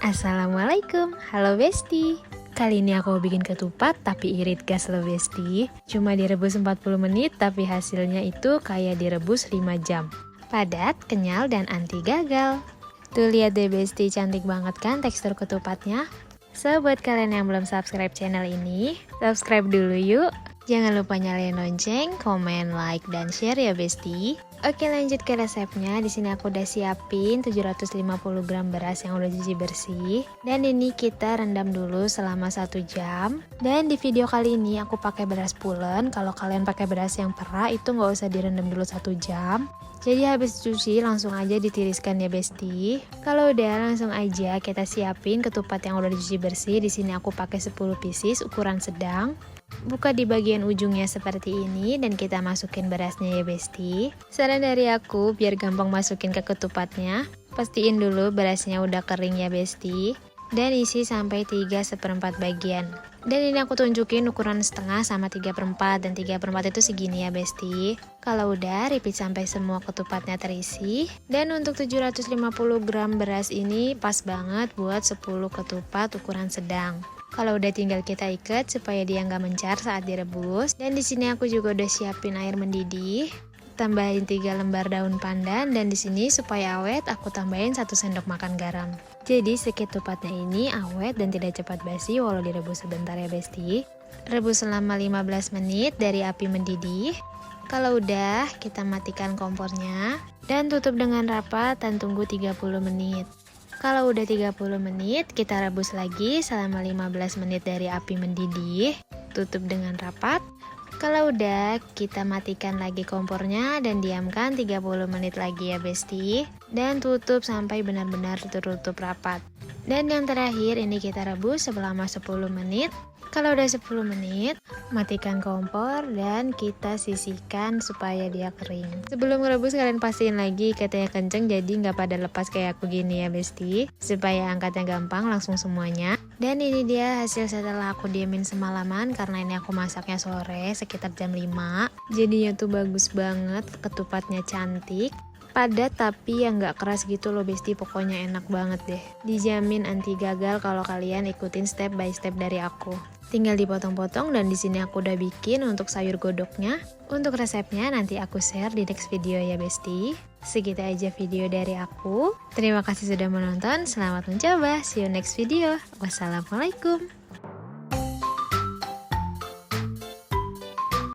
Assalamualaikum, halo Besti. Kali ini aku bikin ketupat tapi irit gas loh Besti. Cuma direbus 40 menit tapi hasilnya itu kayak direbus 5 jam. Padat, kenyal, dan anti gagal. Tuh lihat deh Besti, cantik banget kan tekstur ketupatnya? So buat kalian yang belum subscribe channel ini, subscribe dulu yuk. Jangan lupa nyalain lonceng, komen, like, dan share ya Besti. Oke, lanjut ke resepnya. Di sini aku udah siapin 750 gram beras yang udah cuci bersih. Dan ini kita rendam dulu selama 1 jam. Dan di video kali ini aku pakai beras pulen. Kalau kalian pakai beras yang perah itu nggak usah direndam dulu 1 jam. Jadi habis cuci langsung aja ditiriskan ya Besti. Kalau udah langsung aja kita siapin ketupat yang udah dicuci bersih. Di sini aku pakai 10 pieces ukuran sedang. Buka di bagian ujungnya seperti ini dan kita masukin berasnya ya Besti. Saran dari aku biar gampang masukin ke ketupatnya, pastiin dulu berasnya udah kering ya Besti. Dan isi sampai 3/4 bagian. Dan ini aku tunjukin ukuran setengah sama 3/4, dan 3/4 itu segini ya Besti. Kalau udah repeat sampai semua ketupatnya terisi. Dan untuk 750 gram beras ini pas banget buat 10 ketupat ukuran sedang. Kalau udah tinggal kita ikat supaya dia nggak mencar saat direbus. Dan di sini aku juga udah siapin air mendidih. Tambahin 3 lembar daun pandan, dan di sini supaya awet aku tambahin 1 sendok makan garam. Jadi ketupatnya ini awet dan tidak cepat basi walau direbus sebentar ya Besti. Rebus selama 15 menit dari api mendidih. Kalau udah, kita matikan kompornya dan tutup dengan rapat dan tunggu 30 menit. Kalau udah 30 menit, kita rebus lagi selama 15 menit dari api mendidih. Tutup dengan rapat. Kalau udah, kita matikan lagi kompornya dan diamkan 30 menit lagi ya Besti. Dan tutup sampai benar-benar tertutup rapat. Dan yang terakhir ini kita rebus selama 10 menit. Kalau udah 10 menit, matikan kompor dan kita sisihkan supaya dia kering. Sebelum merebus kalian pastiin lagi ikatnya kenceng jadi nggak pada lepas kayak aku gini ya Besti. Supaya angkatnya gampang langsung semuanya. Dan ini dia hasil setelah aku diemin semalaman karena ini aku masaknya sore sekitar jam 5. Jadinya tuh bagus banget, ketupatnya cantik. Padat tapi yang nggak keras gitu loh Besti, pokoknya enak banget deh. Dijamin anti gagal kalau kalian ikutin step by step dari aku. Tinggal dipotong-potong dan di sini aku udah bikin untuk sayur godoknya. Untuk resepnya nanti aku share di next video ya Besti. Segitu aja video dari aku. Terima kasih sudah menonton, selamat mencoba. See you next video. Wassalamualaikum.